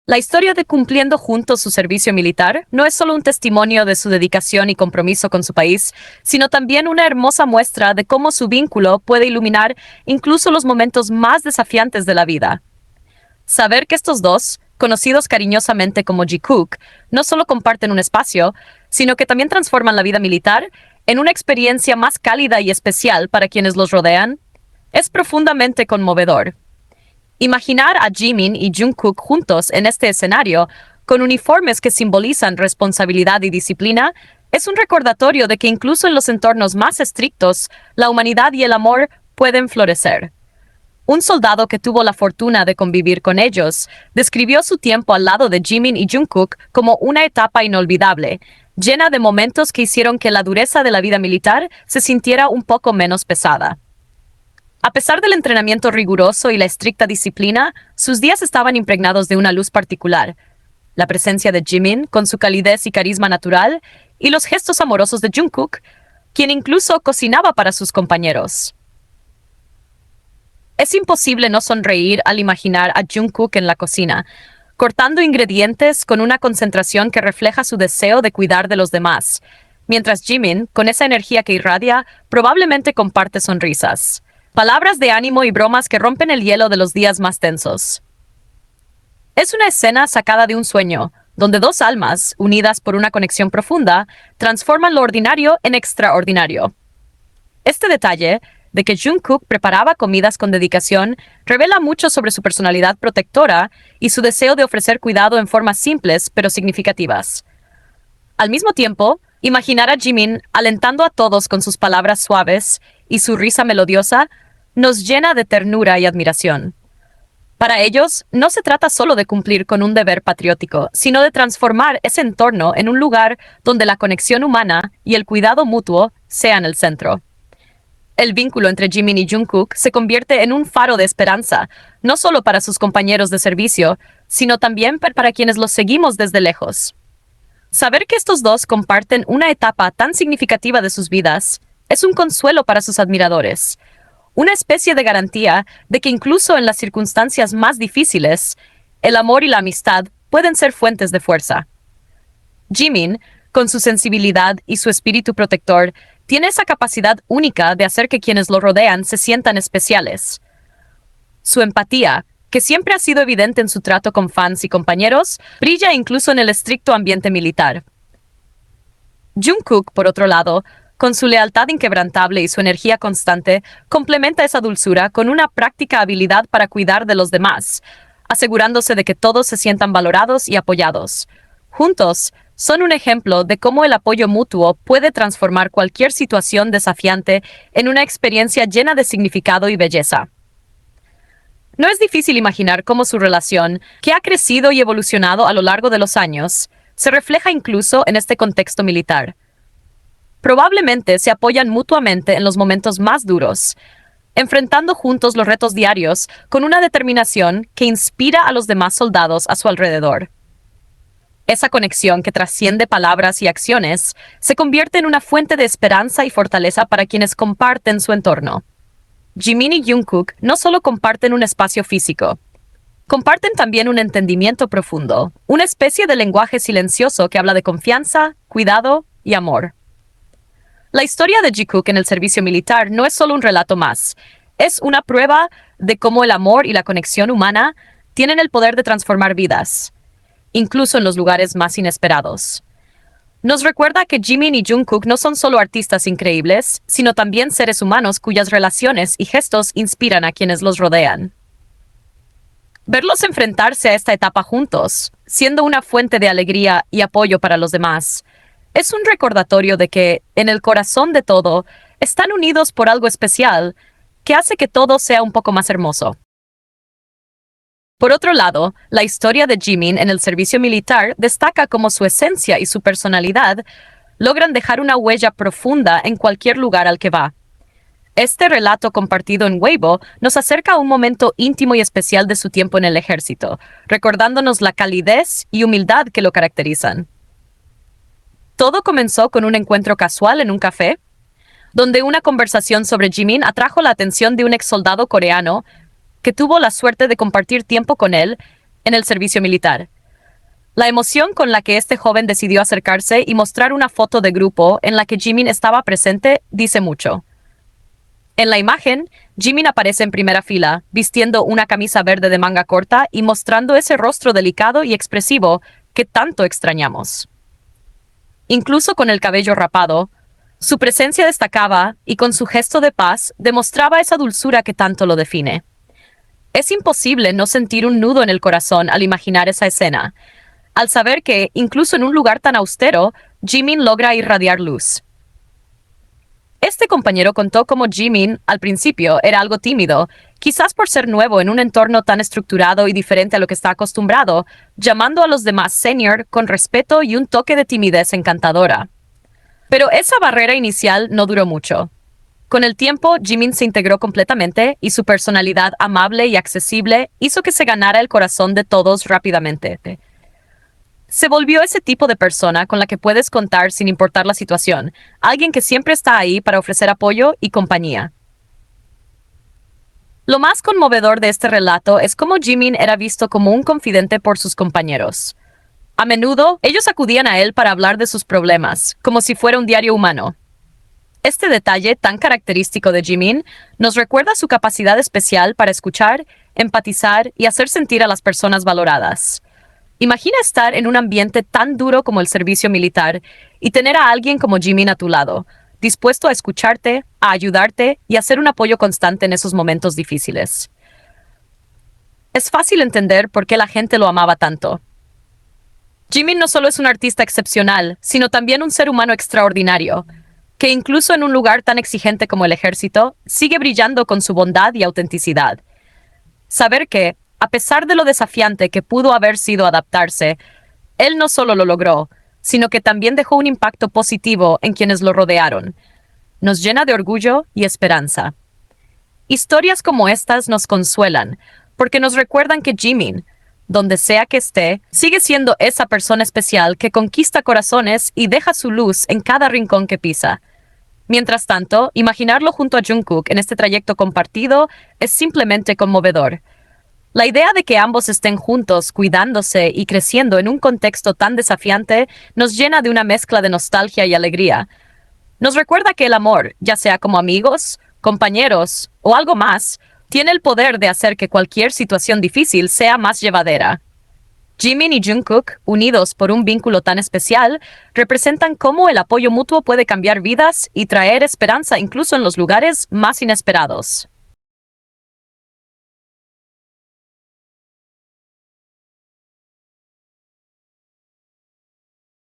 La historia de cumpliendo juntos su servicio militar no es solo un testimonio de su dedicación y compromiso con su país, sino también una hermosa muestra de cómo su vínculo puede iluminar incluso los momentos más desafiantes de la vida. Saber que estos dos, conocidos cariñosamente como Ji-Kook, no solo comparten un espacio, sino que también transforman la vida militar en una experiencia más cálida y especial para quienes los rodean, es profundamente conmovedor. Imaginar a Jimin y Jungkook juntos en este escenario, con uniformes que simbolizan responsabilidad y disciplina, es un recordatorio de que incluso en los entornos más estrictos, la humanidad y el amor pueden florecer. Un soldado que tuvo la fortuna de convivir con ellos describió su tiempo al lado de Jimin y Jungkook como una etapa inolvidable, llena de momentos que hicieron que la dureza de la vida militar se sintiera un poco menos pesada. A pesar del entrenamiento riguroso y la estricta disciplina, sus días estaban impregnados de una luz particular. La presencia de Jimin, con su calidez y carisma natural, y los gestos amorosos de Jungkook, quien incluso cocinaba para sus compañeros. Es imposible no sonreír al imaginar a Jungkook en la cocina, cortando ingredientes con una concentración que refleja su deseo de cuidar de los demás, mientras Jimin, con esa energía que irradia, probablemente comparte sonrisas. Palabras de ánimo y bromas que rompen el hielo de los días más tensos. Es una escena sacada de un sueño, donde dos almas, unidas por una conexión profunda, transforman lo ordinario en extraordinario. Este detalle, de que Jungkook preparaba comidas con dedicación, revela mucho sobre su personalidad protectora y su deseo de ofrecer cuidado en formas simples pero significativas. Al mismo tiempo, imaginar a Jimin alentando a todos con sus palabras suaves y su risa melodiosa nos llena de ternura y admiración. Para ellos, no se trata solo de cumplir con un deber patriótico, sino de transformar ese entorno en un lugar donde la conexión humana y el cuidado mutuo sean el centro. El vínculo entre Jimin y Jungkook se convierte en un faro de esperanza, no solo para sus compañeros de servicio, sino también para quienes los seguimos desde lejos. Saber que estos dos comparten una etapa tan significativa de sus vidas es un consuelo para sus admiradores, una especie de garantía de que incluso en las circunstancias más difíciles, el amor y la amistad pueden ser fuentes de fuerza. Jimin, con su sensibilidad y su espíritu protector, tiene esa capacidad única de hacer que quienes lo rodean se sientan especiales. Su empatía, que siempre ha sido evidente en su trato con fans y compañeros, brilla incluso en el estricto ambiente militar. Jungkook, por otro lado, con su lealtad inquebrantable y su energía constante, complementa esa dulzura con una práctica habilidad para cuidar de los demás, asegurándose de que todos se sientan valorados y apoyados. Juntos, son un ejemplo de cómo el apoyo mutuo puede transformar cualquier situación desafiante en una experiencia llena de significado y belleza. No es difícil imaginar cómo su relación, que ha crecido y evolucionado a lo largo de los años, se refleja incluso en este contexto militar. Probablemente se apoyan mutuamente en los momentos más duros, enfrentando juntos los retos diarios con una determinación que inspira a los demás soldados a su alrededor. Esa conexión que trasciende palabras y acciones se convierte en una fuente de esperanza y fortaleza para quienes comparten su entorno. Jimin y Jungkook no solo comparten un espacio físico, comparten también un entendimiento profundo, una especie de lenguaje silencioso que habla de confianza, cuidado y amor. La historia de Ji-Kook en el servicio militar no es solo un relato más, es una prueba de cómo el amor y la conexión humana tienen el poder de transformar vidas, incluso en los lugares más inesperados. Nos recuerda que Jimin y Jungkook no son solo artistas increíbles, sino también seres humanos cuyas relaciones y gestos inspiran a quienes los rodean. Verlos enfrentarse a esta etapa juntos, siendo una fuente de alegría y apoyo para los demás, es un recordatorio de que, en el corazón de todo, están unidos por algo especial que hace que todo sea un poco más hermoso. Por otro lado, la historia de Jimin en el servicio militar destaca cómo su esencia y su personalidad logran dejar una huella profunda en cualquier lugar al que va. Este relato compartido en Weibo nos acerca a un momento íntimo y especial de su tiempo en el ejército, recordándonos la calidez y humildad que lo caracterizan. Todo comenzó con un encuentro casual en un café, donde una conversación sobre Jimin atrajo la atención de un exsoldado coreano que tuvo la suerte de compartir tiempo con él en el servicio militar. La emoción con la que este joven decidió acercarse y mostrar una foto de grupo en la que Jimin estaba presente dice mucho. En la imagen, Jimin aparece en primera fila, vistiendo una camisa verde de manga corta y mostrando ese rostro delicado y expresivo que tanto extrañamos. Incluso con el cabello rapado, su presencia destacaba y con su gesto de paz demostraba esa dulzura que tanto lo define. Es imposible no sentir un nudo en el corazón al imaginar esa escena, al saber que, incluso en un lugar tan austero, Jimin logra irradiar luz. Este compañero contó cómo Jimin, al principio, era algo tímido, quizás por ser nuevo en un entorno tan estructurado y diferente a lo que está acostumbrado, llamando a los demás senior con respeto y un toque de timidez encantadora. Pero esa barrera inicial no duró mucho. Con el tiempo, Jimin se integró completamente y su personalidad amable y accesible hizo que se ganara el corazón de todos rápidamente. Se volvió ese tipo de persona con la que puedes contar sin importar la situación, alguien que siempre está ahí para ofrecer apoyo y compañía. Lo más conmovedor de este relato es cómo Jimin era visto como un confidente por sus compañeros. A menudo, ellos acudían a él para hablar de sus problemas, como si fuera un diario humano. Este detalle tan característico de Jimin nos recuerda su capacidad especial para escuchar, empatizar y hacer sentir a las personas valoradas. Imagina estar en un ambiente tan duro como el servicio militar y tener a alguien como Jimin a tu lado, dispuesto a escucharte, a ayudarte y a ser un apoyo constante en esos momentos difíciles. Es fácil entender por qué la gente lo amaba tanto. Jimin no solo es un artista excepcional, sino también un ser humano extraordinario, que incluso en un lugar tan exigente como el ejército, sigue brillando con su bondad y autenticidad. Saber que, a pesar de lo desafiante que pudo haber sido adaptarse, él no solo lo logró, sino que también dejó un impacto positivo en quienes lo rodearon. Nos llena de orgullo y esperanza. Historias como estas nos consuelan, porque nos recuerdan que Jimin, donde sea que esté, sigue siendo esa persona especial que conquista corazones y deja su luz en cada rincón que pisa. Mientras tanto, imaginarlo junto a Jungkook en este trayecto compartido es simplemente conmovedor. La idea de que ambos estén juntos, cuidándose y creciendo en un contexto tan desafiante, nos llena de una mezcla de nostalgia y alegría. Nos recuerda que el amor, ya sea como amigos, compañeros o algo más, tiene el poder de hacer que cualquier situación difícil sea más llevadera. Jimin y Jungkook, unidos por un vínculo tan especial, representan cómo el apoyo mutuo puede cambiar vidas y traer esperanza incluso en los lugares más inesperados.